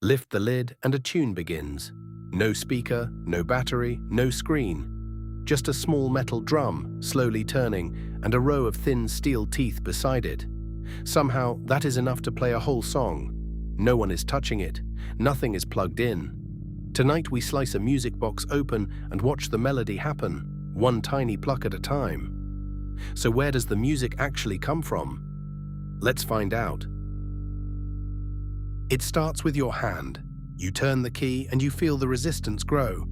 Lift the lid and a tune begins. No speaker, no battery, no screen. Just a small metal drum, slowly turning, and a row of thin steel teeth beside it. Somehow, that is enough to play a whole song. No one is touching it. Nothing is plugged in. Tonight we slice a music box open and watch the melody happen, one tiny pluck at a time. So where does the music actually come from? Let's find out. It starts with your hand. You turn the key and you feel the resistance grow.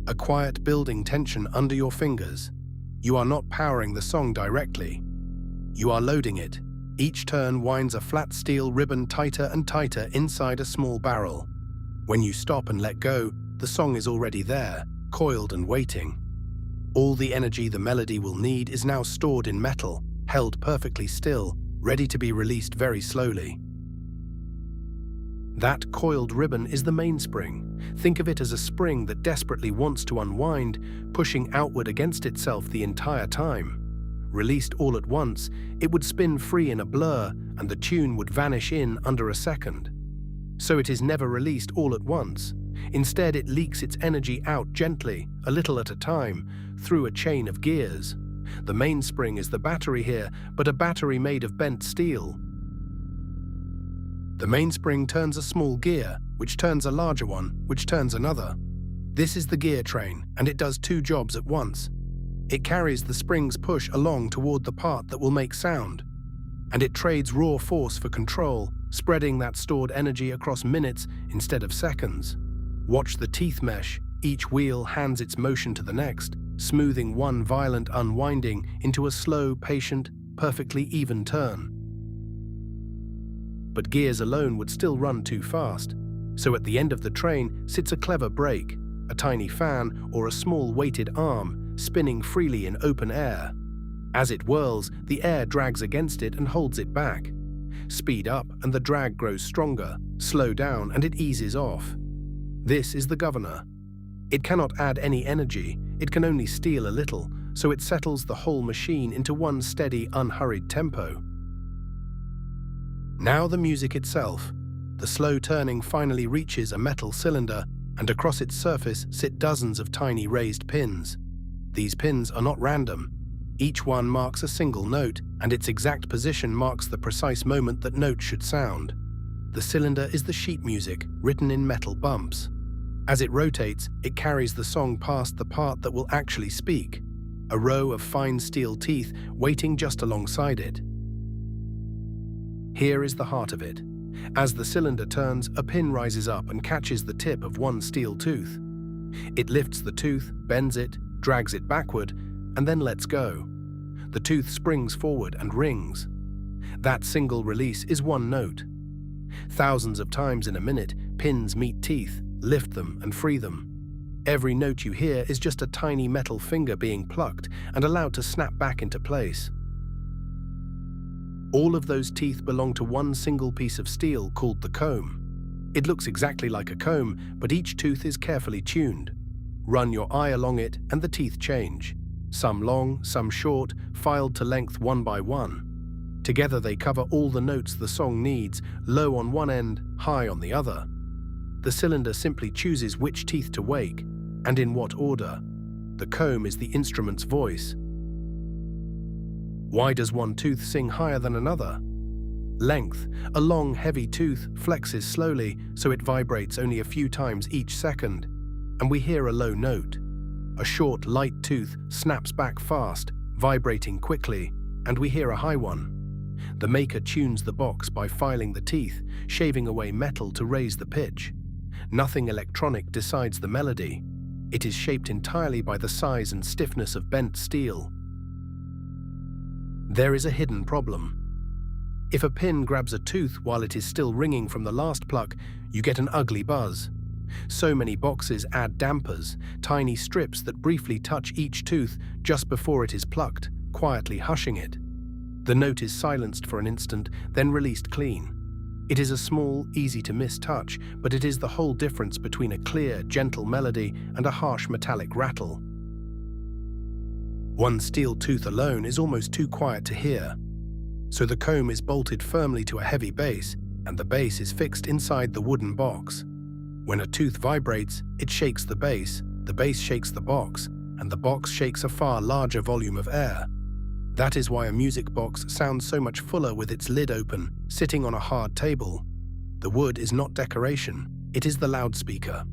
A quiet building tension under your fingers. You are not powering the song directly. You are loading it. Each turn winds a flat steel ribbon tighter and tighter inside a small barrel. When you stop and let go, the song is already there, coiled and waiting. All the energy the melody will need is now stored in metal, held perfectly still, ready to be released very slowly. That coiled ribbon is the mainspring. Think of it as a spring that desperately wants to unwind, pushing outward against itself the entire time. Released all at once, it would spin free in a blur, and the tune would vanish in under a second. So it is never released all at once. Instead, it leaks its energy out gently, a little at a time, through a chain of gears. The mainspring is the battery here, but a battery made of bent steel. The mainspring turns a small gear, which turns a larger one, which turns another. This is the gear train, and it does two jobs at once. It carries the spring's push along toward the part that will make sound, and it trades raw force for control, spreading that stored energy across minutes instead of seconds. Watch the teeth mesh. Each wheel hands its motion to the next, smoothing one violent unwinding into a slow, patient, perfectly even turn. But gears alone would still run too fast, so at the end of the train sits a clever brake, a tiny fan or a small weighted arm spinning freely in open air. As it whirls, the air drags against it and holds it back. Speed up and the drag grows stronger, slow down and it eases off. This is the governor. It cannot add any energy, it can only steal a little, so it settles the whole machine into one steady, unhurried tempo. Now the music itself. The slow turning finally reaches a metal cylinder, and across its surface sit dozens of tiny raised pins. These pins are not random. Each one marks a single note, and its exact position marks the precise moment that note should sound. The cylinder is the sheet music, written in metal bumps. As it rotates, it carries the song past the part that will actually speak, a row of fine steel teeth waiting just alongside it. Here is the heart of it. As the cylinder turns, a pin rises up and catches the tip of one steel tooth. It lifts the tooth, bends it, drags it backward, and then lets go. The tooth springs forward and rings. That single release is one note. Thousands of times in a minute, pins meet teeth, lift them and free them. Every note you hear is just a tiny metal finger being plucked and allowed to snap back into place. All of those teeth belong to one single piece of steel called the comb. It looks exactly like a comb, but each tooth is carefully tuned. Run your eye along it and the teeth change. Some long, some short, filed to length one by one. Together they cover all the notes the song needs, low on one end, high on the other. The cylinder simply chooses which teeth to wake, and in what order. The comb is the instrument's voice. Why does one tooth sing higher than another? Length. A long, heavy tooth flexes slowly, so it vibrates only a few times each second, and we hear a low note. A short, light tooth snaps back fast, vibrating quickly, and we hear a high one. The maker tunes the box by filing the teeth, shaving away metal to raise the pitch. Nothing electronic decides the melody. It is shaped entirely by the size and stiffness of bent steel. There is a hidden problem. If a pin grabs a tooth while it is still ringing from the last pluck, you get an ugly buzz. So many boxes add dampers, tiny strips that briefly touch each tooth just before it is plucked, quietly hushing it. The note is silenced for an instant, then released clean. It is a small, easy-to-miss touch, but it is the whole difference between a clear, gentle melody and a harsh metallic rattle. One steel tooth alone is almost too quiet to hear. So the comb is bolted firmly to a heavy base, and the bass is fixed inside the wooden box. When a tooth vibrates, it shakes the bass shakes the box, and the box shakes a far larger volume of air. That is why a music box sounds so much fuller with its lid open, sitting on a hard table. The wood is not decoration, it is the loudspeaker.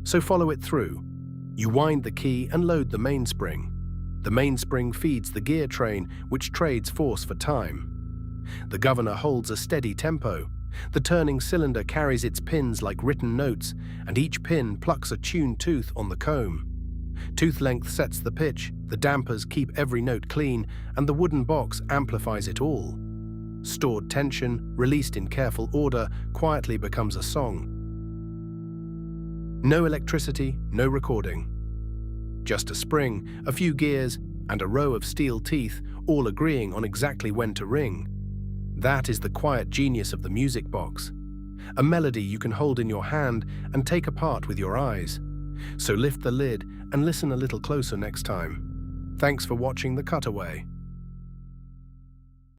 So follow it through. You wind the key and load the mainspring. The mainspring feeds the gear train, which trades force for time. The governor holds a steady tempo. The turning cylinder carries its pins like written notes, and each pin plucks a tuned tooth on the comb. Tooth length sets the pitch, the dampers keep every note clean, and the wooden box amplifies it all. Stored tension, released in careful order, quietly becomes a song. No electricity, no recording. Just a spring, a few gears, and a row of steel teeth, all agreeing on exactly when to ring. That is the quiet genius of the music box. A melody you can hold in your hand and take apart with your eyes. So lift the lid and listen a little closer next time. Thanks for watching The Cutaway.